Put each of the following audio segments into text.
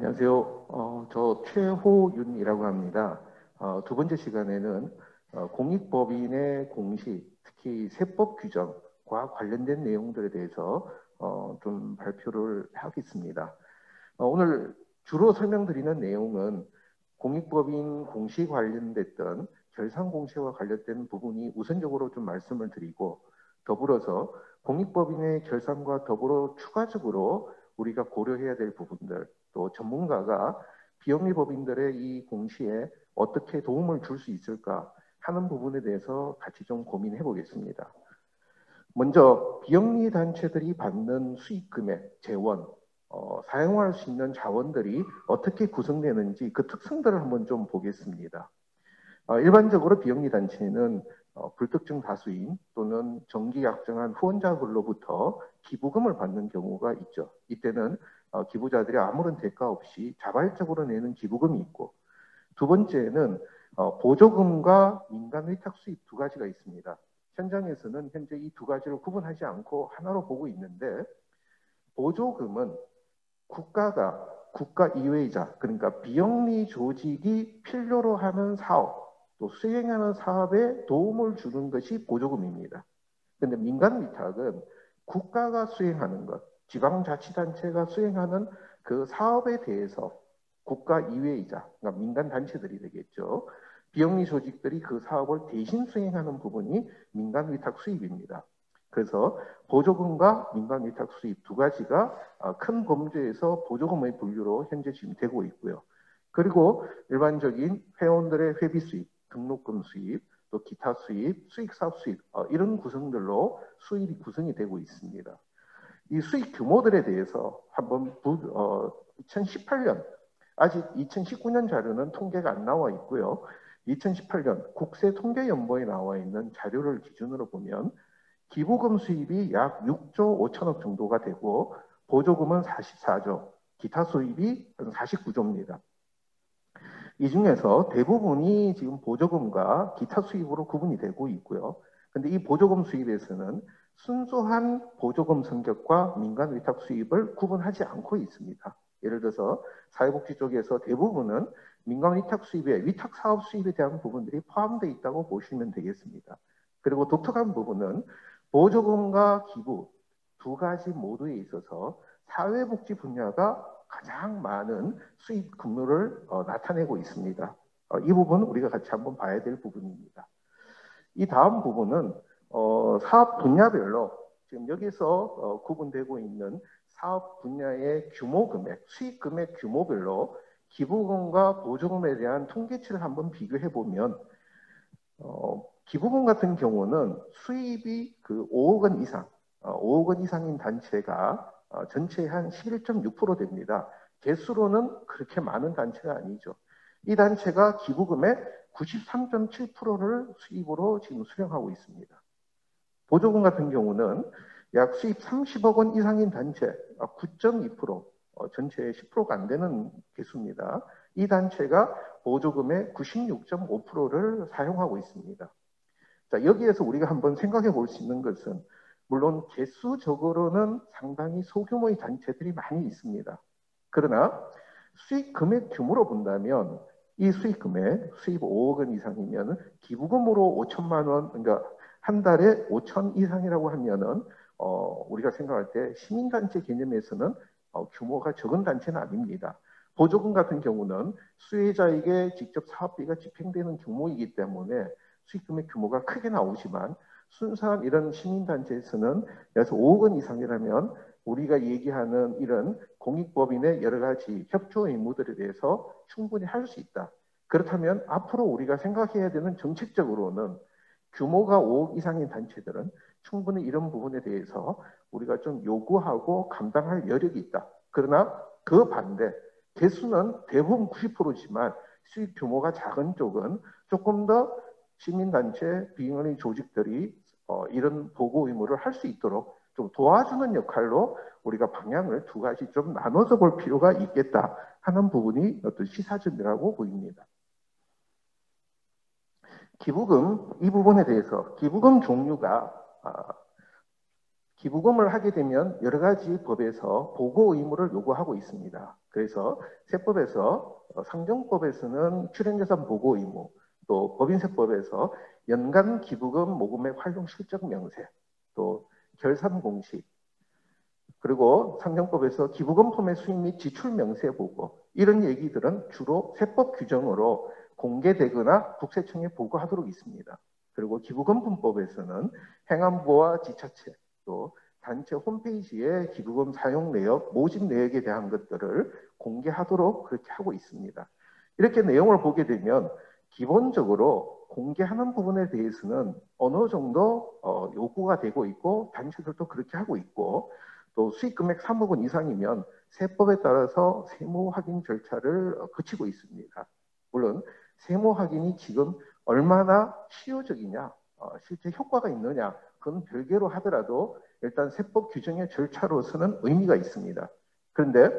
안녕하세요. 저 최호윤이라고 합니다. 두 번째 시간에는 공익법인의 공시, 특히 세법 규정과 관련된 내용들에 대해서 좀 발표를 하겠습니다. 오늘 주로 설명드리는 내용은 공익법인 공시 관련됐던 결산공시와 관련된 부분이 우선적으로 좀 말씀을 드리고, 더불어서 공익법인의 결산과 더불어 추가적으로 우리가 고려해야 될 부분들, 또 전문가가 비영리법인들의 이 공시에 어떻게 도움을 줄 수 있을까 하는 부분에 대해서 같이 좀 고민해 보겠습니다. 먼저 비영리 단체들이 받는 수익 금액, 재원, 사용할 수 있는 자원들이 어떻게 구성되는지 그 특성들을 한번 좀 보겠습니다. 일반적으로 비영리 단체는 불특정 다수인 또는 정기 약정한 후원자들로부터 기부금을 받는 경우가 있죠. 이때는 기부자들이 아무런 대가 없이 자발적으로 내는 기부금이 있고, 두 번째는 보조금과 민간 위탁 수입 두 가지가 있습니다. 현장에서는 현재 이 두 가지를 구분하지 않고 하나로 보고 있는데, 보조금은 국가가 국가 이외이자, 그러니까 비영리 조직이 필요로 하는 사업, 또 수행하는 사업에 도움을 주는 것이 보조금입니다. 그런데 민간 위탁은 국가가 수행하는 것, 지방자치단체가 수행하는 그 사업에 대해서 국가 이외이자, 그러니까 민간 단체들이 되겠죠. 비영리 조직들이 그 사업을 대신 수행하는 부분이 민간 위탁 수입입니다. 그래서 보조금과 민간 위탁 수입 두 가지가 큰 범주에서 보조금의 분류로 현재 지금 되고 있고요. 그리고 일반적인 회원들의 회비 수입, 등록금 수입, 또 기타 수입, 수익사업 수입, 이런 구성들로 수입이 구성이 되고 있습니다. 이 수익 규모들에 대해서 한번 2018년, 아직 2019년 자료는 통계가 안 나와 있고요. 2018년 국세통계연보에 나와 있는 자료를 기준으로 보면 기부금 수입이 약 6조 5천억 정도가 되고, 보조금은 44조, 기타 수입이 49조입니다. 이 중에서 대부분이 지금 보조금과 기타 수입으로 구분이 되고 있고요. 근데 이 보조금 수입에서는 순수한 보조금 성격과 민간 위탁 수입을 구분하지 않고 있습니다. 예를 들어서 사회복지 쪽에서 대부분은 민간 위탁 수입에 위탁 사업 수입에 대한 부분들이 포함되어 있다고 보시면 되겠습니다. 그리고 독특한 부분은 보조금과 기부 두 가지 모두에 있어서 사회복지 분야가 가장 많은 수입 규모를 나타내고 있습니다. 이 부분 우리가 같이 한번 봐야 될 부분입니다. 이 다음 부분은 사업 분야별로 지금 여기서 구분되고 있는 사업 분야의 규모 금액, 수익 금액 규모별로 기부금과 보조금에 대한 통계치를 한번 비교해 보면, 기부금 같은 경우는 수입이 그 5억 원 이상, 5억 원 이상인 단체가 전체의 한 11.6% 됩니다. 개수로는 그렇게 많은 단체가 아니죠. 이 단체가 기부금의 93.7%를 수입으로 지금 수령하고 있습니다. 보조금 같은 경우는 약 수입 30억 원 이상인 단체 9.2%, 전체의 10%가 안 되는 개수입니다. 이 단체가 보조금의 96.5%를 사용하고 있습니다. 자, 여기에서 우리가 한번 생각해 볼 수 있는 것은, 물론 개수적으로는 상당히 소규모의 단체들이 많이 있습니다. 그러나 수익 금액 규모로 본다면 이 수익 금액, 수입 5억 원 이상이면 기부금으로 5천만 원, 그러니까 한 달에 5천 이상이라고 하면은 우리가 생각할 때 시민단체 개념에서는 규모가 적은 단체는 아닙니다. 보조금 같은 경우는 수혜자에게 직접 사업비가 집행되는 규모이기 때문에 수익금의 규모가 크게 나오지만, 순수한 이런 시민단체에서는 그래서 5억 원 이상이라면 우리가 얘기하는 이런 공익법인의 여러 가지 협조 의무들에 대해서 충분히 할 수 있다. 그렇다면 앞으로 우리가 생각해야 되는 정책적으로는 규모가 5억 이상인 단체들은 충분히 이런 부분에 대해서 우리가 좀 요구하고 감당할 여력이 있다. 그러나 그 반대, 개수는 대부분 90%지만 수익 규모가 작은 쪽은 조금 더 시민단체, 비영리 조직들이 이런 보고 의무를 할 수 있도록 좀 도와주는 역할로 우리가 방향을 두 가지 좀 나눠서 볼 필요가 있겠다 하는 부분이 어떤 시사점이라고 보입니다. 기부금 이 부분에 대해서 기부금 종류가 기부금을 하게 되면 여러 가지 법에서 보고 의무를 요구하고 있습니다. 그래서 세법에서 상정법에서는 출연재산 보고 의무, 또 법인세법에서 연간 기부금 모금액 활용 실적 명세, 또 결산 공시, 그리고 상정법에서 기부금 포맷 수입 및 지출 명세 보고, 이런 얘기들은 주로 세법 규정으로 공개되거나 국세청에 보고하도록 있습니다. 그리고 기부금분법에서는 행안부와 지자체, 또 단체 홈페이지에 기부금 사용 내역, 모집 내역에 대한 것들을 공개하도록 그렇게 하고 있습니다. 이렇게 내용을 보게 되면 기본적으로 공개하는 부분에 대해서는 어느 정도 요구가 되고 있고, 단체들도 그렇게 하고 있고, 또 수익 금액 3억 원 이상이면 세법에 따라서 세무 확인 절차를 거치고 있습니다. 물론 세무 확인이 지금 얼마나 실효적이냐, 실제 효과가 있느냐, 그건 별개로 하더라도 일단 세법 규정의 절차로서는 의미가 있습니다. 그런데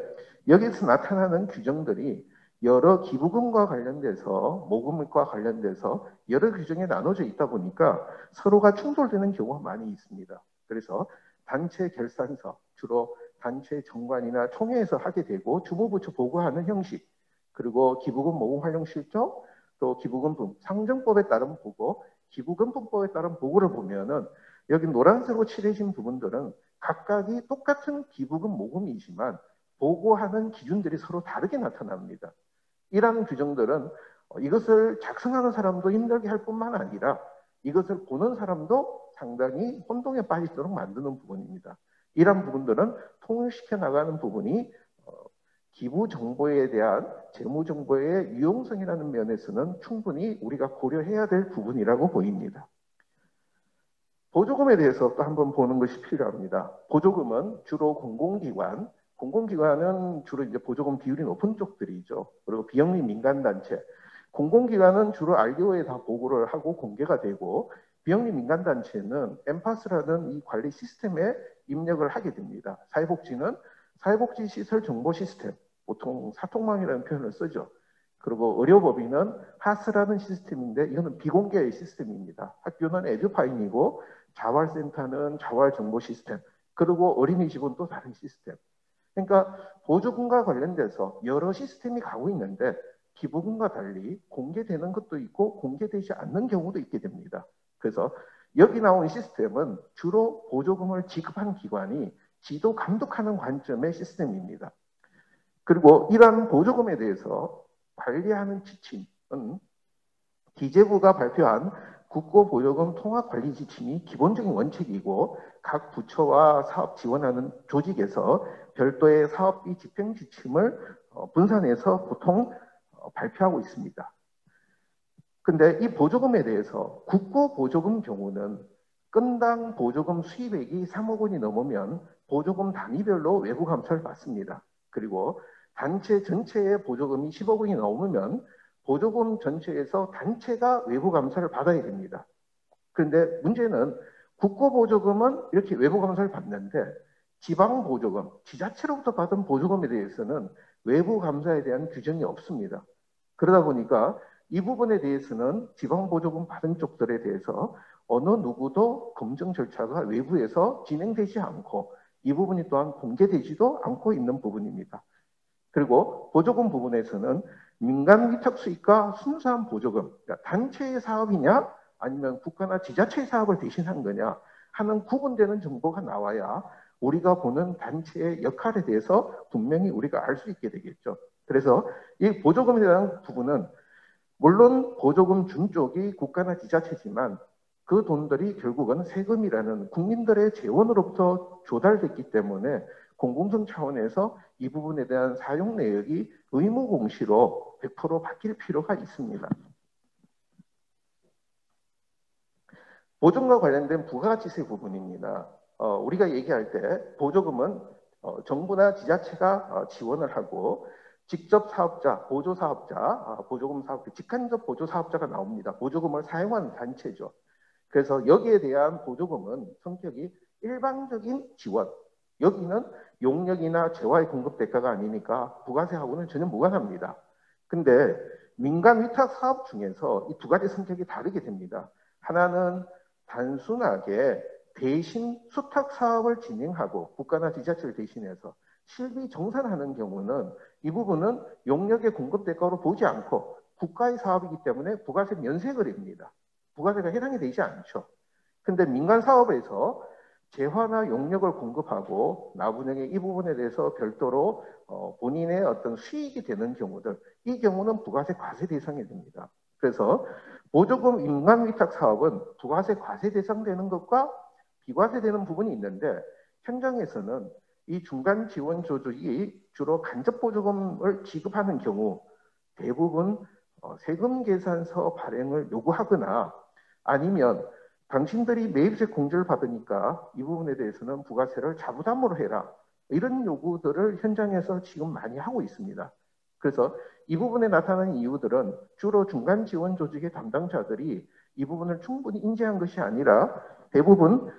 여기서 나타나는 규정들이 여러 기부금과 관련돼서, 모금과 관련돼서 여러 규정에 나눠져 있다 보니까 서로가 충돌되는 경우가 많이 있습니다. 그래서 단체 결산서, 주로 단체 정관이나 총회에서 하게 되고 주무부처 보고하는 형식, 그리고 기부금 모금 활용 실적, 또 기부금 상정법에 따른 보고, 기부금분법에 따른 보고를 보면은 여기 노란색으로 칠해진 부분들은 각각이 똑같은 기부금 모금이지만 보고하는 기준들이 서로 다르게 나타납니다. 이러한 규정들은 이것을 작성하는 사람도 힘들게 할 뿐만 아니라 이것을 보는 사람도 상당히 혼동에 빠지도록 만드는 부분입니다. 이러한 부분들은 통일시켜 나가는 부분이 기부 정보에 대한 재무 정보의 유용성이라는 면에서는 충분히 우리가 고려해야 될 부분이라고 보입니다. 보조금에 대해서 또 한번 보는 것이 필요합니다. 보조금은 주로 공공기관은 주로 이제 보조금 비율이 높은 쪽들이죠. 그리고 비영리 민간단체, 공공기관은 주로 RDO에 다 보고를 하고 공개가 되고, 비영리 민간단체는 엠파스라는 이 관리 시스템에 입력을 하게 됩니다. 사회복지는 사회복지시설 정보 시스템, 보통 사통망이라는 표현을 쓰죠. 그리고 의료법인은 하스라는 시스템인데 이거는 비공개 시스템입니다. 학교는 에듀파인이고, 자활센터는 자활정보 시스템, 그리고 어린이집은 또 다른 시스템. 그러니까 보조금과 관련돼서 여러 시스템이 가고 있는데 기부금과 달리 공개되는 것도 있고 공개되지 않는 경우도 있게 됩니다. 그래서 여기 나온 시스템은 주로 보조금을 지급한 기관이 지도 감독하는 관점의 시스템입니다. 그리고 이러한 보조금에 대해서 관리하는 지침은 기재부가 발표한 국고보조금 통합관리 지침이 기본적인 원칙이고, 각 부처와 사업 지원하는 조직에서 별도의 사업비 집행 지침을 분산해서 보통 발표하고 있습니다. 근데 이 보조금에 대해서 국고보조금 경우는 건당 보조금 수입액이 3억 원이 넘으면 보조금 단위별로 외부 감사를 받습니다. 그리고 단체 전체의 보조금이 10억 원이 넘으면 보조금 전체에서 단체가 외부 감사를 받아야 됩니다. 그런데 문제는 국고보조금은 이렇게 외부 감사를 받는데 지방보조금, 지자체로부터 받은 보조금에 대해서는 외부 감사에 대한 규정이 없습니다. 그러다 보니까 이 부분에 대해서는 지방보조금 받은 쪽들에 대해서 어느 누구도 검증 절차가 외부에서 진행되지 않고, 이 부분이 또한 공개되지도 않고 있는 부분입니다. 그리고 보조금 부분에서는 민간 위탁 수익과 순수한 보조금, 그러니까 단체의 사업이냐 아니면 국가나 지자체의 사업을 대신한 거냐 하는 구분되는 정보가 나와야 우리가 보는 단체의 역할에 대해서 분명히 우리가 알 수 있게 되겠죠. 그래서 이 보조금에 대한 부분은 물론 보조금 준 쪽이 국가나 지자체지만 그 돈들이 결국은 세금이라는 국민들의 재원으로부터 조달됐기 때문에 공공성 차원에서 이 부분에 대한 사용 내역이 의무 공시로 100% 바뀔 필요가 있습니다. 보조금과 관련된 부가가치세 부분입니다. 우리가 얘기할 때 보조금은 정부나 지자체가 지원을 하고, 직접 사업자, 보조 사업자, 보조금 사업자, 직간접 보조 사업자가 나옵니다. 보조금을 사용하는 단체죠. 그래서 여기에 대한 보조금은 성격이 일반적인 지원, 여기는 용역이나 재화의 공급 대가가 아니니까 부가세하고는 전혀 무관합니다. 근데 민간 위탁 사업 중에서 이 두 가지 성격이 다르게 됩니다. 하나는 단순하게 대신 수탁 사업을 진행하고 국가나 지자체를 대신해서 실비 정산하는 경우는 이 부분은 용역의 공급 대가로 보지 않고 국가의 사업이기 때문에 부가세 면세가 됩니다. 부가세가 해당이 되지 않죠. 근데 민간 사업에서 재화나 용역을 공급하고 나분양의 이 부분에 대해서 별도로 본인의 어떤 수익이 되는 경우들, 이 경우는 부가세 과세 대상이 됩니다. 그래서 보조금 민간 위탁 사업은 부가세 과세 대상되는 것과 비과세되는 부분이 있는데 현장에서는 이 중간 지원 조직이 주로 간접 보조금을 지급하는 경우 대부분 세금 계산서 발행을 요구하거나 아니면 당신들이 매입세 공제를 받으니까 이 부분에 대해서는 부가세를 자부담으로 해라. 이런 요구들을 현장에서 지금 많이 하고 있습니다. 그래서 이 부분에 나타나는 이유들은 주로 중간 지원 조직의 담당자들이 이 부분을 충분히 인지한 것이 아니라 대부분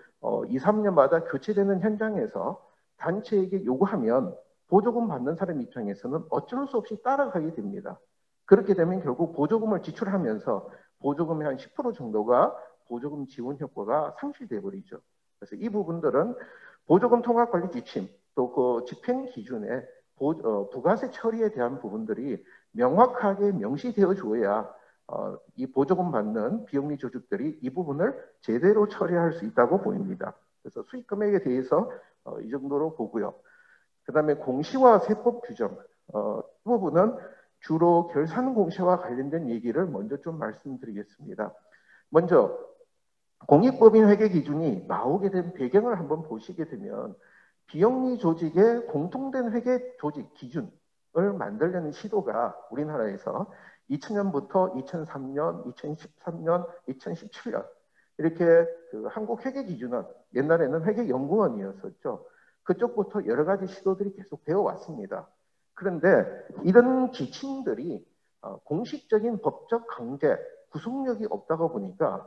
2, 3년마다 교체되는 현장에서 단체에게 요구하면 보조금 받는 사람 입장에서는 어쩔 수 없이 따라가게 됩니다. 그렇게 되면 결국 보조금을 지출하면서 보조금의 한 10% 정도가 보조금 지원 효과가 상실돼 버리죠. 그래서 이 부분들은 보조금 통합 관리 지침 또 그 집행 기준에 부가세 처리에 대한 부분들이 명확하게 명시되어 줘야 이 보조금 받는 비영리 조직들이 이 부분을 제대로 처리할 수 있다고 보입니다. 그래서 수익 금액에 대해서 이 정도로 보고요. 그다음에 공시와 세법 규정 이 부분은 주로 결산 공시와 관련된 얘기를 먼저 좀 말씀드리겠습니다. 먼저 공익법인 회계 기준이 나오게 된 배경을 한번 보시게 되면 비영리 조직의 공통된 회계 조직 기준을 만들려는 시도가 우리나라에서 2000년부터 2003년, 2013년, 2017년 이렇게 그 한국 회계 기준은 옛날에는 회계연구원이었었죠. 그쪽부터 여러 가지 시도들이 계속 되어 왔습니다. 그런데 이런 지침들이 공식적인 법적 강제, 구속력이 없다가 보니까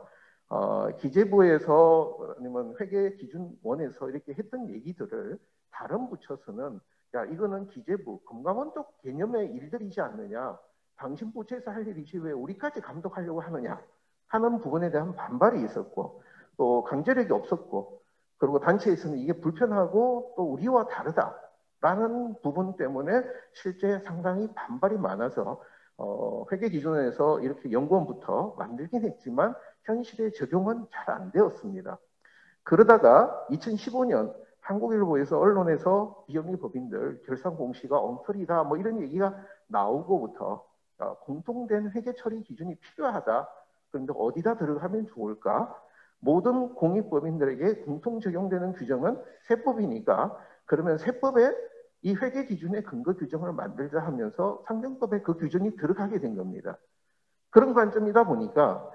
기재부에서 아니면 회계기준원에서 이렇게 했던 얘기들을 다른 부처에서는 야 이거는 기재부, 금감원 쪽 개념의 일들이지 않느냐, 당신 부처에서 할 일이지 왜 우리까지 감독하려고 하느냐 하는 부분에 대한 반발이 있었고 또 강제력이 없었고 그리고 단체에서는 이게 불편하고 또 우리와 다르다라는 부분 때문에 실제 상당히 반발이 많아서 회계기준원에서 이렇게 연구원부터 만들긴 했지만 현실에 적용은 잘 안 되었습니다. 그러다가 2015년 한국일보에서 언론에서 비영리 법인들 결산 공시가 엉터리다 뭐 이런 얘기가 나오고부터 공통된 회계 처리 기준이 필요하다. 그런데 어디다 들어가면 좋을까? 모든 공익법인들에게 공통 적용되는 규정은 세법이니까 그러면 세법에 이 회계 기준의 근거 규정을 만들자 하면서 상정법에 그 규정이 들어가게 된 겁니다. 그런 관점이다 보니까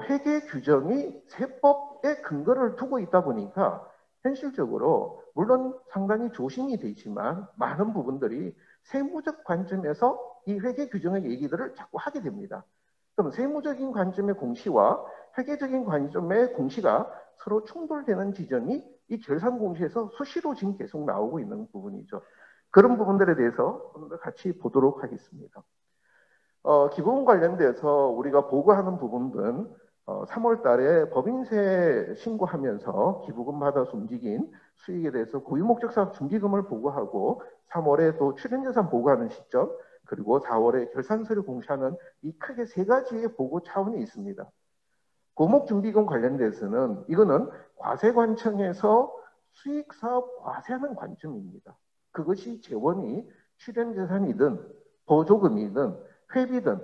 회계 규정이 세법의 근거를 두고 있다 보니까 현실적으로 물론 상당히 조심이 되지만 많은 부분들이 세무적 관점에서 이 회계 규정의 얘기들을 자꾸 하게 됩니다. 그럼 세무적인 관점의 공시와 회계적인 관점의 공시가 서로 충돌되는 지점이 이 결산 공시에서 수시로 지금 계속 나오고 있는 부분이죠. 그런 부분들에 대해서 같이 보도록 하겠습니다. 기부금 관련돼서 우리가 보고하는 부분은 3월 달에 법인세 신고하면서 기부금 받아서 움직인 수익에 대해서 고유목적사업 준비금을 보고하고 3월에 또 출연예산 보고하는 시점 그리고 4월에 결산서를 공시하는 이 크게 세 가지의 보고 차원이 있습니다. 고목준비금 관련돼서는 이거는 과세관청에서 수익사업 과세하는 관점입니다. 그것이 재원이 출연재산이든 보조금이든 회비든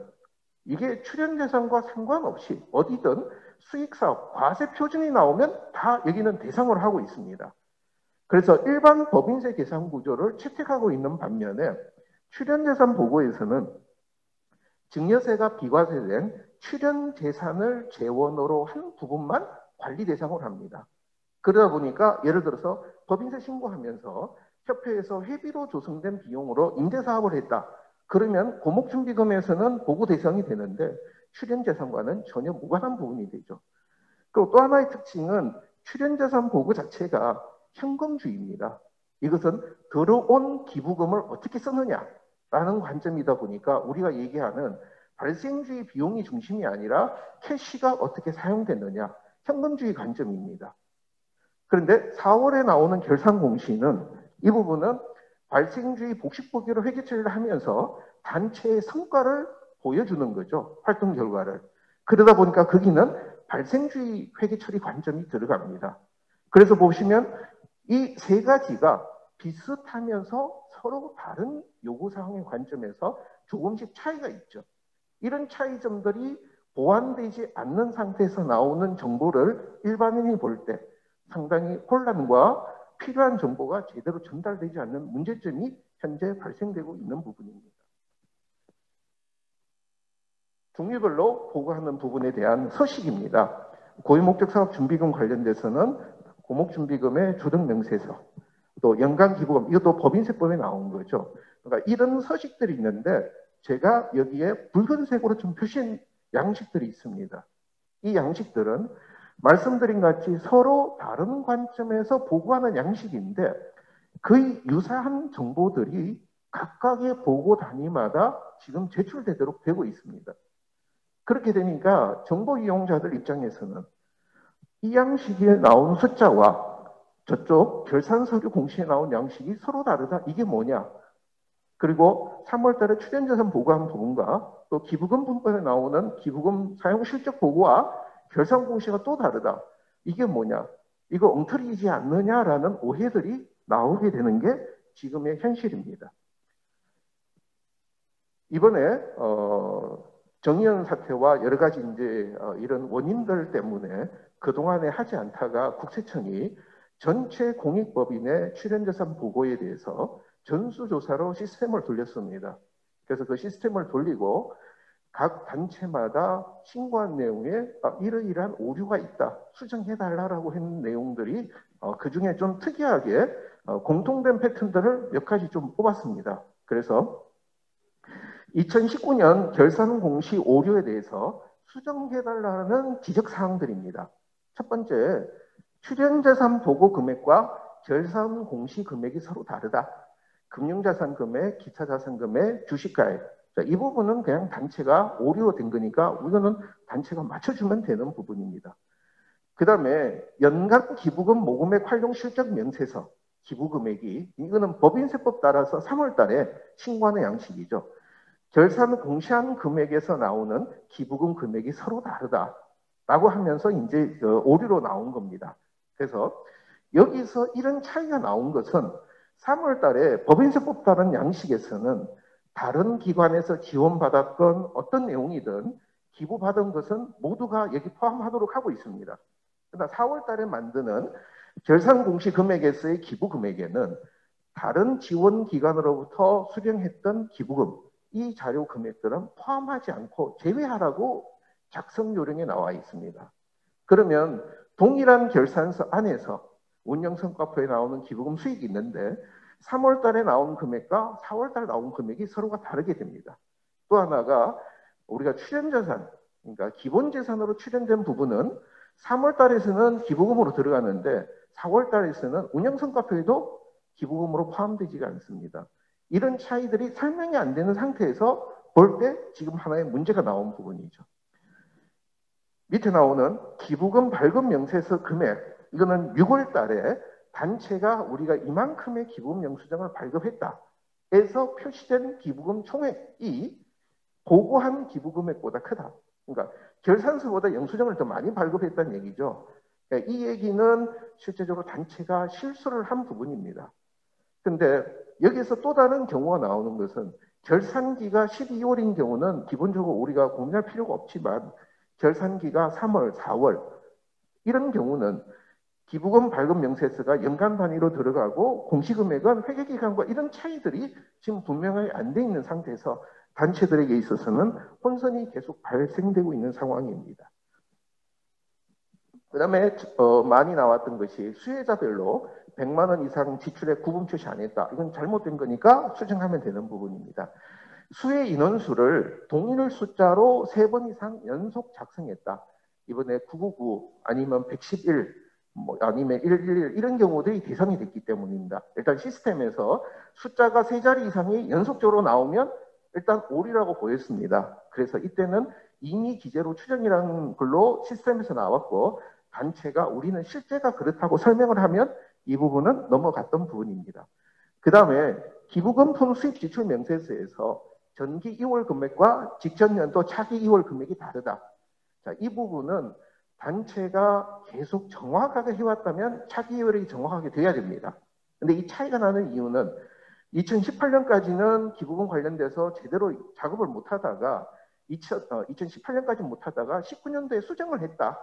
이게 출연재산과 상관없이 어디든 수익사업 과세 표준이 나오면 다 여기는 대상으로 하고 있습니다. 그래서 일반 법인세 계산 구조를 채택하고 있는 반면에 출연재산 보고에서는 증여세가 비과세된 출연재산을 재원으로 한 부분만 관리 대상으로 합니다. 그러다 보니까 예를 들어서 법인세 신고하면서 협회에서 회비로 조성된 비용으로 임대사업을 했다. 그러면 고목준비금에서는 보고 대상이 되는데 출연재산과는 전혀 무관한 부분이 되죠. 그리고 또 하나의 특징은 출연재산 보고 자체가 현금주의입니다. 이것은 들어온 기부금을 어떻게 쓰느냐라는 관점이다 보니까 우리가 얘기하는 발생주의 비용이 중심이 아니라 캐시가 어떻게 사용됐느냐 현금주의 관점입니다. 그런데 4월에 나오는 결산 공시는 이 부분은 발생주의 복식보기로 회계 처리를 하면서 단체의 성과를 보여주는 거죠. 활동 결과를. 그러다 보니까 거기는 발생주의 회계 처리 관점이 들어갑니다. 그래서 보시면 이 세 가지가 비슷하면서 서로 다른 요구사항의 관점에서 조금씩 차이가 있죠. 이런 차이점들이 보완되지 않는 상태에서 나오는 정보를 일반인이 볼 때 상당히 혼란과 필요한 정보가 제대로 전달되지 않는 문제점이 현재 발생되고 있는 부분입니다. 종류별로 보고하는 부분에 대한 서식입니다. 고유목적사업준비금 관련돼서는 고목준비금의 조정명세서, 또 연간기부금, 이것도 법인세법에 나온 거죠. 그러니까 이런 서식들이 있는데 제가 여기에 붉은색으로 좀 표시한 양식들이 있습니다. 이 양식들은 말씀드린 같이 서로 다른 관점에서 보고하는 양식인데 그 유사한 정보들이 각각의 보고 단위마다 지금 제출되도록 되고 있습니다. 그렇게 되니까 정보 이용자들 입장에서는 이 양식에 나온 숫자와 저쪽 결산서류 공시에 나온 양식이 서로 다르다. 이게 뭐냐? 그리고 3월 달에 출연자산 보고한 부분과 또 기부금 분법에 나오는 기부금 사용 실적 보고와 결산 공시가 또 다르다. 이게 뭐냐? 이거 엉터리이지 않느냐라는 오해들이 나오게 되는 게 지금의 현실입니다. 이번에 정의연 사태와 여러 가지 이제 이런 원인들 때문에 그동안에 하지 않다가 국세청이 전체 공익법인의 출연자산 보고에 대해서 전수조사로 시스템을 돌렸습니다. 그래서 그 시스템을 돌리고 각 단체마다 신고한 내용에 이러이러한 오류가 있다, 수정해달라고 했는 내용들이 그 중에 좀 특이하게 공통된 패턴들을 몇 가지 좀 뽑았습니다. 그래서 2019년 결산 공시 오류에 대해서 수정해달라는 지적사항들입니다. 첫 번째, 출연자산 보고 금액과 결산 공시 금액이 서로 다르다. 금융자산 금액, 기타자산 금액, 주식가액. 이 부분은 그냥 단체가 오류로 된 거니까 이거는 단체가 맞춰주면 되는 부분입니다. 그 다음에 연간 기부금 모금액 활용 실적 명세서 기부금액이 이거는 법인세법 따라서 3월 달에 신고하는 양식이죠. 결산 공시한 금액에서 나오는 기부금 금액이 서로 다르다라고 하면서 이제 오류로 나온 겁니다. 그래서 여기서 이런 차이가 나온 것은 3월 달에 법인세법 따른 양식에서는 다른 기관에서 지원받았던 어떤 내용이든 기부받은 것은 모두가 여기 포함하도록 하고 있습니다. 그러나 4월 달에 만드는 결산 공시 금액에서의 기부 금액에는 다른 지원 기관으로부터 수령했던 기부금, 이 자료 금액들은 포함하지 않고 제외하라고 작성 요령에 나와 있습니다. 그러면 동일한 결산서 안에서 운영성과표에 나오는 기부금 수익이 있는데 3월 달에 나온 금액과 4월 달에 나온 금액이 서로가 다르게 됩니다. 또 하나가 우리가 출연자산, 그러니까 기본재산으로 출연된 부분은 3월 달에서는 기부금으로 들어가는데 4월 달에서는 운영성과표에도 기부금으로 포함되지가 않습니다. 이런 차이들이 설명이 안 되는 상태에서 볼 때 지금 하나의 문제가 나온 부분이죠. 밑에 나오는 기부금 발급 명세서 금액, 이거는 6월 달에 단체가 우리가 이만큼의 기부금 영수증을 발급했다 해서 표시된 기부금 총액이 보고한 기부금액보다 크다. 그러니까 결산서보다 영수증을 더 많이 발급했다는 얘기죠. 그러니까 이 얘기는 실제적으로 단체가 실수를 한 부분입니다. 근데 여기서 또 다른 경우가 나오는 것은 결산기가 12월인 경우는 기본적으로 우리가 고민할 필요가 없지만 결산기가 3월, 4월 이런 경우는 기부금 발급 명세서가 연간 단위로 들어가고 공시금액은 회계기간과 이런 차이들이 지금 분명하게 안 돼 있는 상태에서 단체들에게 있어서는 혼선이 계속 발생되고 있는 상황입니다. 그 다음에 많이 나왔던 것이 수혜자별로 100만 원 이상 지출에 구분 표시 안 했다. 이건 잘못된 거니까 수정하면 되는 부분입니다. 수혜 인원수를 동일 숫자로 3번 이상 연속 작성했다. 이번에 999 아니면 111 아니면 111 이런 경우들이 대상이 됐기 때문입니다. 일단 시스템에서 숫자가 3자리 이상이 연속적으로 나오면 일단 오류라고 보였습니다. 그래서 이때는 임의 기재로 추정이라는 걸로 시스템에서 나왔고 단체가 우리는 실제가 그렇다고 설명을 하면 이 부분은 넘어갔던 부분입니다. 그 다음에 기부금품 수입 지출 명세서에서 전기 2월 금액과 직전 연도 차기 2월 금액이 다르다. 자, 이 부분은 단체가 계속 정확하게 해왔다면 차기 2월이 정확하게 돼야 됩니다. 근데 이 차이가 나는 이유는 2018년까지는 기부금 관련돼서 제대로 작업을 못하다가 2018년까지 못하다가 19년도에 수정을 했다.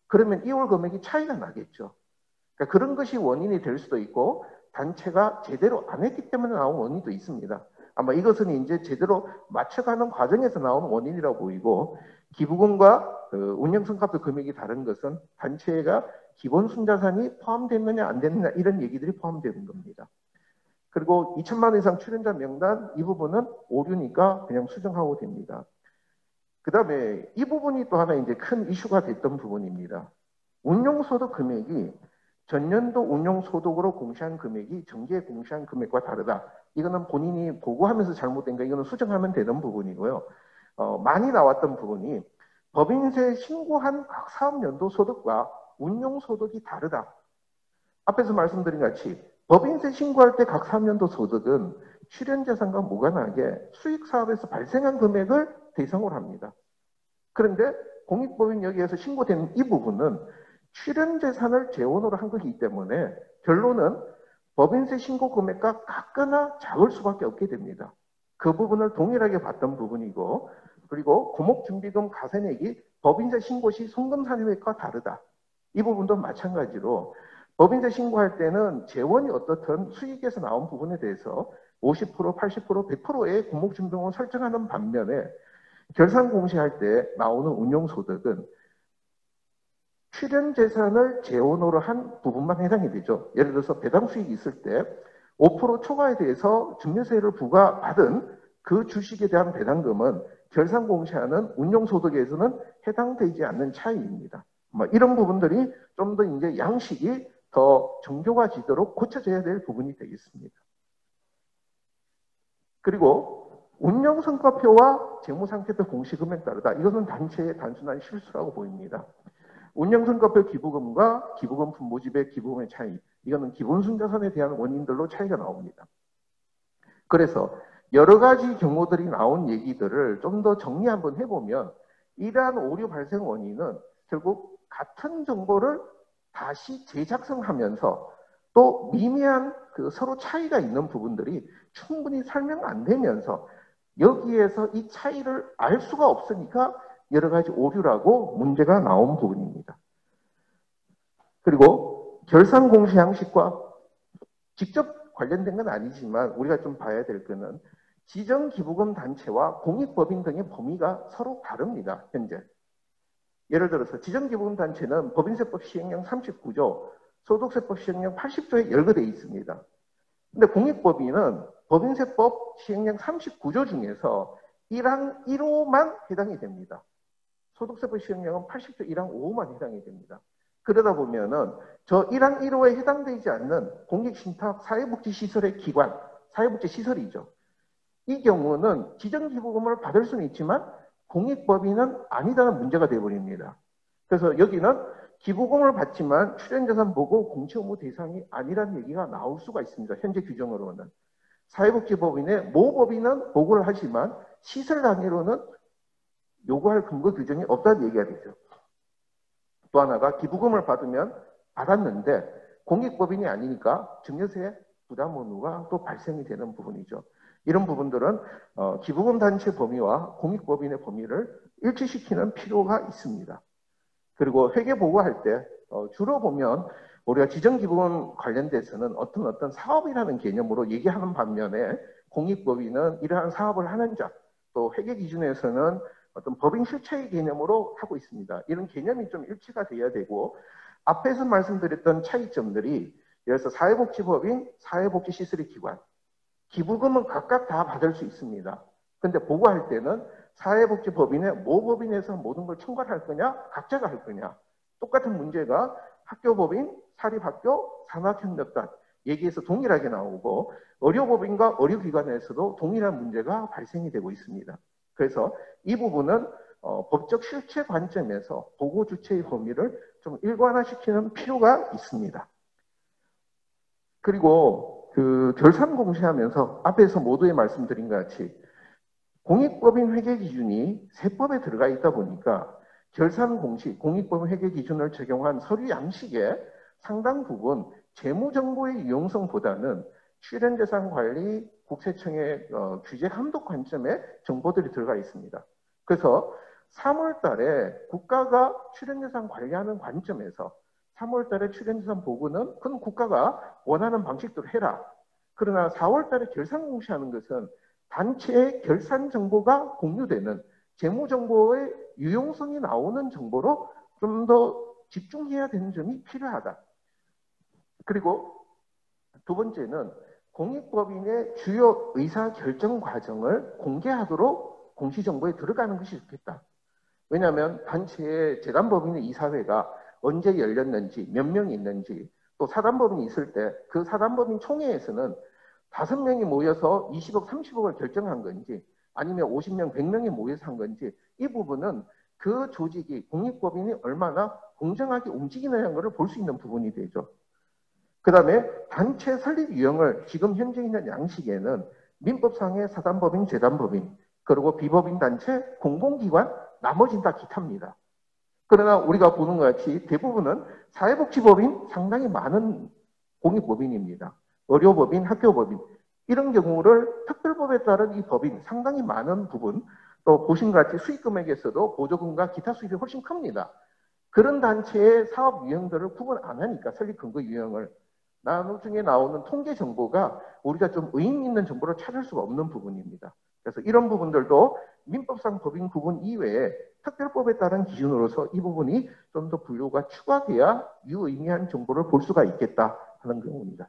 그러면 2월 금액이 차이가 나겠죠. 그러니까 그런 것이 원인이 될 수도 있고 단체가 제대로 안 했기 때문에 나온 원인도 있습니다. 아마 이것은 이제 제대로 맞춰가는 과정에서 나온 원인이라고 보이고 기부금과 운영성과표 금액이 다른 것은 단체가 기본 순자산이 포함됐느냐 안 됐느냐 이런 얘기들이 포함되는 겁니다. 그리고 2천만 원 이상 출연자 명단 이 부분은 오류니까 그냥 수정하고 됩니다. 그 다음에 이 부분이 또 하나 이제 큰 이슈가 됐던 부분입니다. 운용소득 금액이 전년도 운용소득으로 공시한 금액이 정기에 공시한 금액과 다르다. 이거는 본인이 보고하면서 잘못된 거 이거는 수정하면 되는 부분이고요. 많이 나왔던 부분이 법인세 신고한 각 사업연도 소득과 운용소득이 다르다. 앞에서 말씀드린 같이 법인세 신고할 때 각 사업연도 소득은 출연재산과 무관하게 수익사업에서 발생한 금액을 대상으로 합니다. 그런데 공익법인 여기에서 신고된 이 부분은 출연재산을 재원으로 한 것이기 때문에 결론은 법인세 신고 금액과 같거나 작을 수밖에 없게 됩니다. 그 부분을 동일하게 봤던 부분이고 그리고 고목준비금 가세액이 법인세 신고 시 송금산입액과 다르다. 이 부분도 마찬가지로 법인세 신고할 때는 재원이 어떻든 수익에서 나온 부분에 대해서 50%, 80%, 100%의 고목준비금을 설정하는 반면에 결산 공시할 때 나오는 운용소득은 출연재산을 재원으로 한 부분만 해당이 되죠. 예를 들어서 배당 수익이 있을 때 5% 초과에 대해서 증여세를 부과받은 그 주식에 대한 배당금은 결산 공시하는 운용소득에서는 해당되지 않는 차이입니다. 이런 부분들이 좀 더 이제 양식이 더 정교화지도록 고쳐져야 될 부분이 되겠습니다. 그리고 운영성과표와 재무상태표 공시금액 다르다. 이것은 단체의 단순한 실수라고 보입니다. 운영성과표 기부금과 기부금품 모집의 기부금의 차이. 이거는 기본순자산에 대한 원인들로 차이가 나옵니다. 그래서 여러 가지 경우들이 나온 얘기들을 좀 더 정리 한번 해보면 이러한 오류 발생 원인은 결국 같은 정보를 다시 재작성하면서 또 미미한 서로 차이가 있는 부분들이 충분히 설명 안 되면서 여기에서 이 차이를 알 수가 없으니까 여러 가지 오류라고 문제가 나온 부분입니다. 그리고 결산 공시 양식과 직접 관련된 건 아니지만 우리가 좀 봐야 될 거는 지정기부금 단체와 공익법인 등의 범위가 서로 다릅니다. 현재. 예를 들어서 지정기부금 단체는 법인세법 시행령 39조, 소득세법 시행령 80조에 열거되어 있습니다. 근데 공익법인은 법인세법 시행령 39조 중에서 1항 1호만 해당이 됩니다. 소득세법 시행령은 80조 1항 5호만 해당이 됩니다. 그러다 보면은 저 1항 1호에 해당되지 않는 공익신탁 사회복지시설의 기관, 사회복지시설이죠. 이 경우는 지정기부금을 받을 수는 있지만 공익법인은 아니다는 문제가 되어버립니다. 그래서 여기는 기부금을 받지만 출연재산 보고 공채의무 대상이 아니라는 얘기가 나올 수가 있습니다. 현재 규정으로는. 사회복지법인의 모 법인은 보고를 하지만 시설 단위로는 요구할 근거 규정이 없다는 얘기가 되죠. 또 하나가 기부금을 받으면 받았는데 공익법인이 아니니까 증여세 부담 의무가 또 발생이 되는 부분이죠. 이런 부분들은 기부금 단체 범위와 공익법인의 범위를 일치시키는 필요가 있습니다. 그리고 회계 보고할 때 주로 보면 우리가 지정기부금 관련돼서는 어떤 사업이라는 개념으로 얘기하는 반면에 공익법인은 이러한 사업을 하는 자, 또 회계 기준에서는 어떤 법인 실체의 개념으로 하고 있습니다. 이런 개념이 좀 일치가 돼야 되고 앞에서 말씀드렸던 차이점들이 예를 들어서 사회복지법인, 사회복지시설의 기관, 기부금은 각각 다 받을 수 있습니다. 근데 보고할 때는 사회복지법인의 모 법인에서 모든 걸 총괄할 거냐, 각자가 할 거냐. 똑같은 문제가 학교법인, 사립학교, 산학협력단 얘기해서 동일하게 나오고 의료법인과 의료기관에서도 동일한 문제가 발생이 되고 있습니다. 그래서 이 부분은 법적 실체 관점에서 보고 주체의 범위를 좀 일관화시키는 필요가 있습니다. 그리고 그 결산 공시하면서 앞에서 모두에 말씀드린 것 같이 공익법인 회계 기준이 세법에 들어가 있다 보니까 결산 공시, 공익법인 회계 기준을 적용한 서류 양식의 상당 부분 재무정보의 유용성보다는 실현재산 관리 국세청의 규제 감독 관점의 정보들이 들어가 있습니다. 그래서 3월 달에 국가가 실현재산 관리하는 관점에서 3월 달에 출연재산 보고는 그건 국가가 원하는 방식대로 해라. 그러나 4월 달에 결산 공시하는 것은 단체의 결산 정보가 공유되는 재무정보의 유용성이 나오는 정보로 좀 더 집중해야 되는 점이 필요하다. 그리고 두 번째는 공익법인의 주요 의사결정 과정을 공개하도록 공시정보에 들어가는 것이 좋겠다. 왜냐하면 단체의 재단법인의 이사회가 언제 열렸는지, 몇 명이 있는지, 또 사단법인이 있을 때 그 사단법인 총회에서는 5명이 모여서 20억, 30억을 결정한 건지 아니면 50명, 100명이 모여서 한 건지 이 부분은 그 조직이, 공익법인이 얼마나 공정하게 움직이느냐는 것을 볼 수 있는 부분이 되죠. 그 다음에 단체 설립 유형을 지금 현재 있는 양식에는 민법상의 사단법인, 재단법인, 그리고 비법인 단체, 공공기관, 나머지는 다 기타입니다. 그러나 우리가 보는 것 같이 대부분은 사회복지법인 상당히 많은 공익법인입니다. 의료법인, 학교법인 이런 경우를 특별법에 따른 이 법인 상당히 많은 부분 또 보신 것 같이 수익금액에서도 보조금과 기타 수입이 훨씬 큽니다. 그런 단체의 사업 유형들을 구분 안 하니까 설립 근거 유형을 나중에 나오는 통계 정보가 우리가 좀 의미 있는 정보를 찾을 수가 없는 부분입니다. 그래서 이런 부분들도 민법상 법인 구분 이외에 특별법에 따른 기준으로서 이 부분이 좀 더 분류가 추가돼야 유의미한 정보를 볼 수가 있겠다 하는 경우입니다.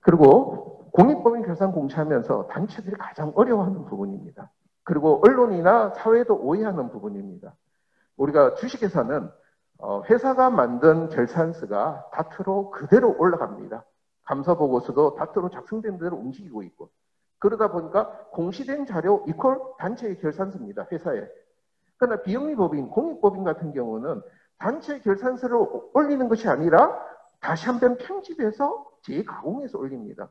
그리고 공익법인 결산 공시하면서 단체들이 가장 어려워하는 부분입니다. 그리고 언론이나 사회도 오해하는 부분입니다. 우리가 주식회사는 회사가 만든 결산서가 다트로 그대로 올라갑니다. 감사보고서도 다트로 작성된 대로 움직이고 있고 그러다 보니까 공시된 자료 이퀄 단체의 결산서입니다. 회사에. 그러나 비영리법인, 공익법인 같은 경우는 단체 결산서를 올리는 것이 아니라 다시 한번 편집해서 재가공해서 올립니다.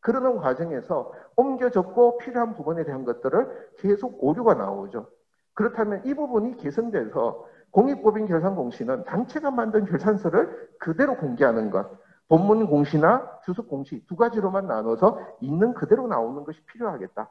그러는 과정에서 옮겨 적고 필요한 부분에 대한 것들을 계속 오류가 나오죠. 그렇다면 이 부분이 개선돼서 공익법인 결산 공시는 단체가 만든 결산서를 그대로 공개하는 것, 본문 공시나 주석 공시 두 가지로만 나눠서 있는 그대로 나오는 것이 필요하겠다.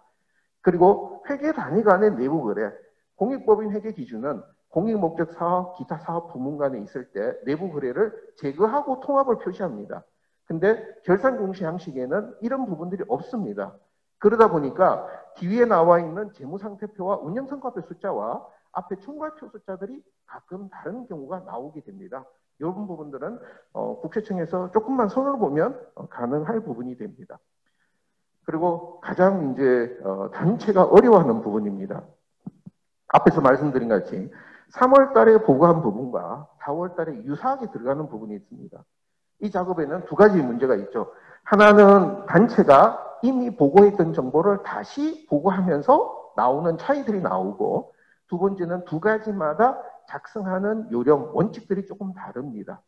그리고 회계 단위 간의 내부 거래, 공익법인 회계 기준은 공익 목적 사업, 기타 사업 부문 간에 있을 때 내부 거래를 제거하고 통합을 표시합니다. 근데 결산 공시 양식에는 이런 부분들이 없습니다. 그러다 보니까 뒤에 나와 있는 재무상태표와 운영성과표 숫자와 앞에 총괄표 숫자들이 가끔 다른 경우가 나오게 됩니다. 이런 부분들은 국세청에서 조금만 손을 보면 가능할 부분이 됩니다. 그리고 가장 이제 단체가 어려워하는 부분입니다. 앞에서 말씀드린 것 같이 3월 달에 보고한 부분과 4월 달에 유사하게 들어가는 부분이 있습니다. 이 작업에는 두 가지 문제가 있죠. 하나는 단체가 이미 보고했던 정보를 다시 보고하면서 나오는 차이들이 나오고 두 번째는 두 가지마다 작성하는 요령, 원칙들이 조금 다릅니다.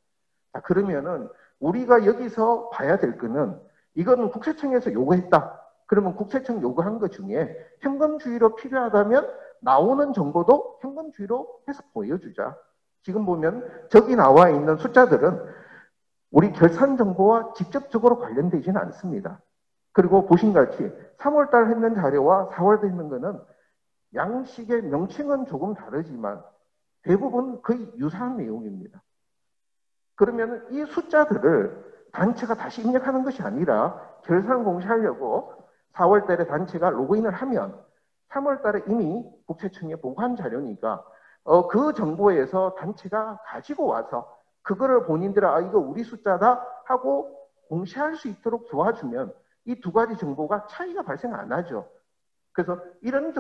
자, 그러면은 우리가 여기서 봐야 될 거는 이거는 국세청에서 요구했다. 그러면 국세청 요구한 것 중에 현금주의로 필요하다면 나오는 정보도 현금주의로 해서 보여주자. 지금 보면 저기 나와 있는 숫자들은 우리 결산 정보와 직접적으로 관련되지는 않습니다. 그리고 보신 같이 3월달 했는 자료와 4월달 했는 거는 양식의 명칭은 조금 다르지만 대부분 거의 유사한 내용입니다. 그러면 이 숫자들을 단체가 다시 입력하는 것이 아니라 결산 공시하려고 4월달에 단체가 로그인을 하면 3월달에 이미 국세청에 보고한 자료니까 그 정보에서 단체가 가지고 와서 그거를 본인들은 아 이거 우리 숫자다 하고 공시할 수 있도록 도와주면 이 두 가지 정보가 차이가 발생 안 하죠. 그래서 이런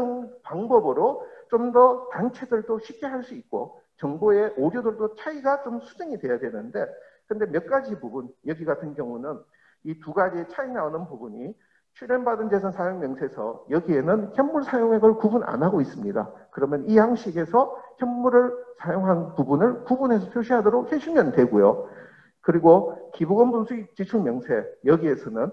방법으로 좀 더 단체들도 쉽게 할 수 있고 정보의 오류들도 차이가 좀 수정이 돼야 되는데 근데 몇 가지 부분 여기 같은 경우는 이 두 가지 차이 나오는 부분이 출연받은 재산 사용 명세서 여기에는 현물 사용액을 구분 안 하고 있습니다. 그러면 이 양식에서 현물을 사용한 부분을 구분해서 표시하도록 해주면 되고요. 그리고 기부금분 수익 지출 명세 여기에서는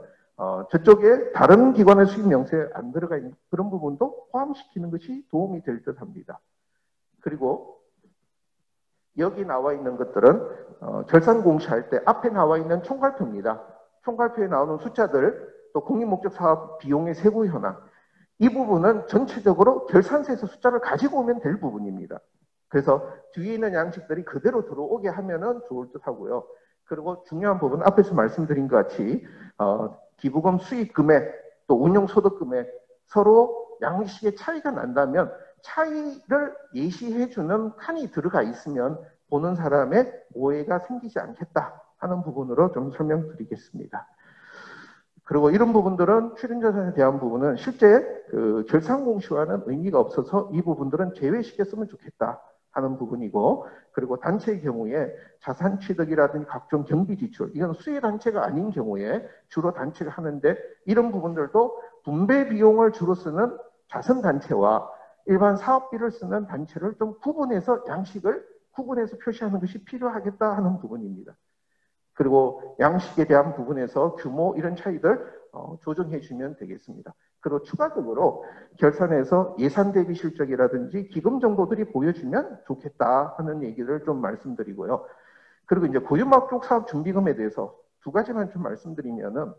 저쪽에 다른 기관의 수익 명세에 안 들어가 있는 그런 부분도 포함시키는 것이 도움이 될 듯합니다. 그리고 여기 나와 있는 것들은 결산 공시할 때 앞에 나와 있는 총괄표입니다. 총괄표에 나오는 숫자들 또 공익목적 사업 비용의 세부 현황 이 부분은 전체적으로 결산서에서 숫자를 가지고 오면 될 부분입니다. 그래서 뒤에 있는 양식들이 그대로 들어오게 하면은 좋을 듯 하고요. 그리고 중요한 부분은 앞에서 말씀드린 것 같이 기부금 수익 금액 또 운용 소득 금액 서로 양식의 차이가 난다면 차이를 예시해주는 칸이 들어가 있으면 보는 사람의 오해가 생기지 않겠다 하는 부분으로 좀 설명드리겠습니다. 그리고 이런 부분들은 출연자산에 대한 부분은 실제 그 결산 공시와는 의미가 없어서 이 부분들은 제외시켰으면 좋겠다 하는 부분이고, 그리고 단체의 경우에 자산 취득이라든지 각종 경비 지출, 이건 수혜 단체가 아닌 경우에 주로 단체가 하는데 이런 부분들도 분배 비용을 주로 쓰는 자선 단체와 일반 사업비를 쓰는 단체를 좀 구분해서 양식을 구분해서 표시하는 것이 필요하겠다 하는 부분입니다. 그리고 양식에 대한 부분에서 규모 이런 차이들 조정해 주면 되겠습니다. 그리고 추가적으로 결산에서 예산 대비 실적이라든지 기금 정보들이 보여주면 좋겠다 하는 얘기를 좀 말씀드리고요. 그리고 이제 고유목적 사업 준비금에 대해서 두 가지만 좀 말씀드리면은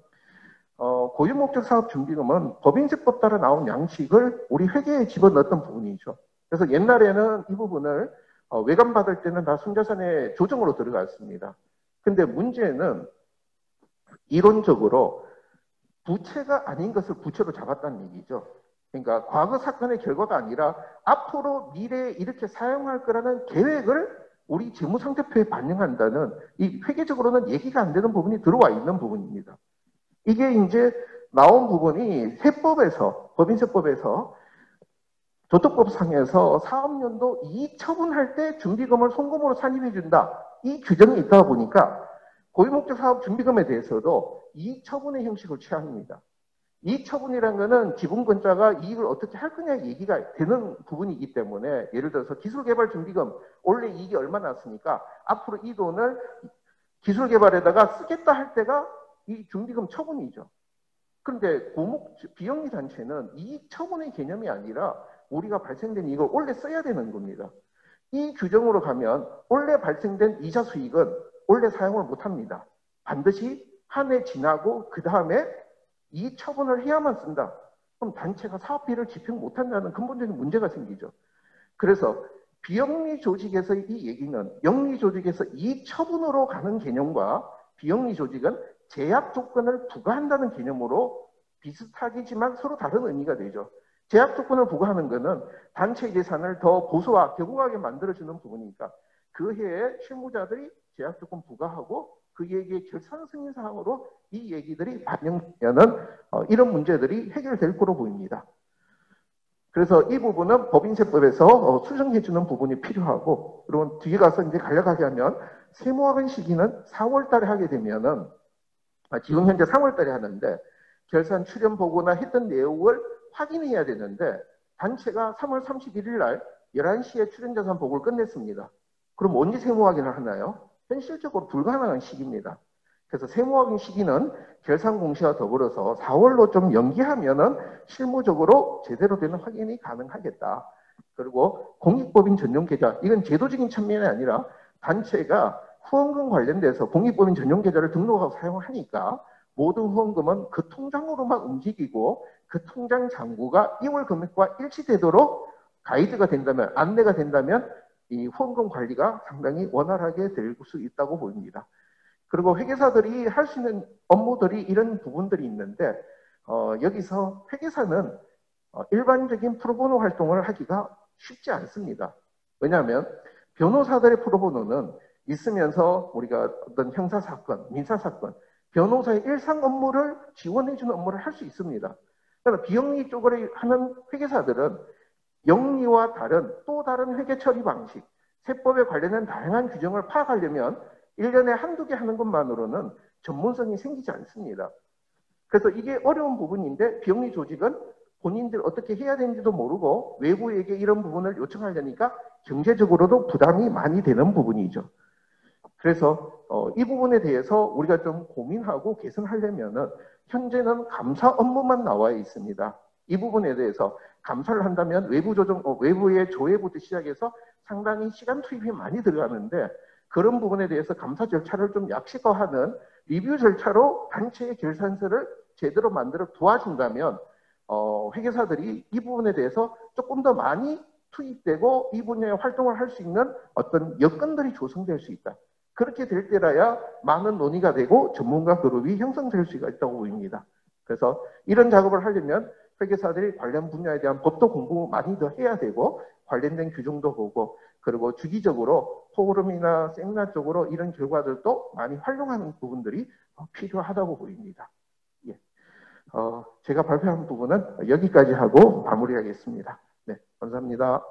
고유목적 사업 준비금은 법인세법 따라 나온 양식을 우리 회계에 집어넣었던 부분이죠. 그래서 옛날에는 이 부분을 외감받을 때는 다 순자산의 조정으로 들어갔습니다. 근데 문제는 이론적으로 부채가 아닌 것을 부채로 잡았다는 얘기죠. 그러니까 과거 사건의 결과가 아니라 앞으로 미래에 이렇게 사용할 거라는 계획을 우리 재무상태표에 반영한다는 이 회계적으로는 얘기가 안 되는 부분이 들어와 있는 부분입니다. 이게 이제 나온 부분이 세법에서 법인세법에서 도덕법상에서 사업연도 이익 처분할 때 준비금을 송금으로 산입해 준다. 이 규정이 있다 보니까 고유목적 사업 준비금에 대해서도 이익 처분의 형식을 취합니다. 이익 처분이라는 것은 기본권자가 이익을 어떻게 할 거냐 얘기가 되는 부분이기 때문에 예를 들어서 기술개발 준비금 원래 이익이 얼마 났으니까 앞으로 이 돈을 기술개발에다가 쓰겠다 할 때가 이 준비금 처분이죠. 그런데 비영리 단체는 이익 처분의 개념이 아니라 우리가 발생된 이익을 원래 써야 되는 겁니다. 이 규정으로 가면 원래 발생된 이자 수익은 원래 사용을 못합니다. 반드시 한 해 지나고 그 다음에 이익 처분을 해야만 쓴다. 그럼 단체가 사업비를 집행 못한다는 근본적인 문제가 생기죠. 그래서 비영리 조직에서 이 얘기는 영리 조직에서 이익 처분으로 가는 개념과 비영리 조직은 제약 조건을 부과한다는 개념으로 비슷하겠지만 서로 다른 의미가 되죠. 제약 조건을 부과하는 것은 단체의 재산을 더 보수와 격응하게 만들어주는 부분이니까 그 해에 실무자들이 제약 조건 부과하고 그 얘기의 결산 승인 사항으로 이 얘기들이 반영되는 이런 문제들이 해결될 거로 보입니다. 그래서 이 부분은 법인세법에서 수정해주는 부분이 필요하고, 그리고 뒤에 가서 이제 간략하게 하면 세무화근 시기는 4월 달에 하게 되면은 지금 현재 3월 달에 하는데 결산 출연 보고나 했던 내용을 확인해야 되는데 단체가 3월 31일 날 11시에 출연자산 보고를 끝냈습니다. 그럼 언제 세무확인을 하나요? 현실적으로 불가능한 시기입니다. 그래서 세무확인 시기는 결산 공시와 더불어서 4월로 좀 연기하면은 실무적으로 제대로 되는 확인이 가능하겠다. 그리고 공익법인 전용 계좌, 이건 제도적인 측면이 아니라 단체가 후원금 관련돼서 공익법인 전용 계좌를 등록하고 사용하니까 모든 후원금은 그 통장으로만 움직이고 그 통장 잔고가 2월 금액과 일치되도록 가이드가 된다면, 안내가 된다면 이 후원금 관리가 상당히 원활하게 될 수 있다고 보입니다. 그리고 회계사들이 할 수 있는 업무들이 이런 부분들이 있는데 여기서 회계사는 일반적인 프로보노 활동을 하기가 쉽지 않습니다. 왜냐하면 변호사들의 프로보노는 있으면서 우리가 어떤 형사사건, 민사사건, 변호사의 일상 업무를 지원해주는 업무를 할 수 있습니다. 그러나 비영리 쪽으로 하는 회계사들은 영리와 다른 또 다른 회계 처리 방식, 세법에 관련된 다양한 규정을 파악하려면 1년에 한두 개 하는 것만으로는 전문성이 생기지 않습니다. 그래서 이게 어려운 부분인데 비영리 조직은 본인들 어떻게 해야 되는지도 모르고 외부에게 이런 부분을 요청하려니까 경제적으로도 부담이 많이 되는 부분이죠. 그래서 이 부분에 대해서 우리가 좀 고민하고 개선하려면은 현재는 감사 업무만 나와 있습니다. 이 부분에 대해서 감사를 한다면 외부 조정, 외부의 조회부터 시작해서 상당히 시간 투입이 많이 들어가는데 그런 부분에 대해서 감사 절차를 좀 약식화하는 리뷰 절차로 단체의 결산서를 제대로 만들어 도와준다면 회계사들이 이 부분에 대해서 조금 더 많이 투입되고 이 분야에 활동을 할 수 있는 어떤 여건들이 조성될 수 있다. 그렇게 될 때라야 많은 논의가 되고 전문가 그룹이 형성될 수가 있다고 보입니다. 그래서 이런 작업을 하려면 회계사들이 관련 분야에 대한 법도 공부 많이 더 해야 되고 관련된 규정도 보고 그리고 주기적으로 포럼이나 세미나 쪽으로 이런 결과들도 많이 활용하는 부분들이 필요하다고 보입니다. 예. 제가 발표한 부분은 여기까지 하고 마무리하겠습니다. 네, 감사합니다.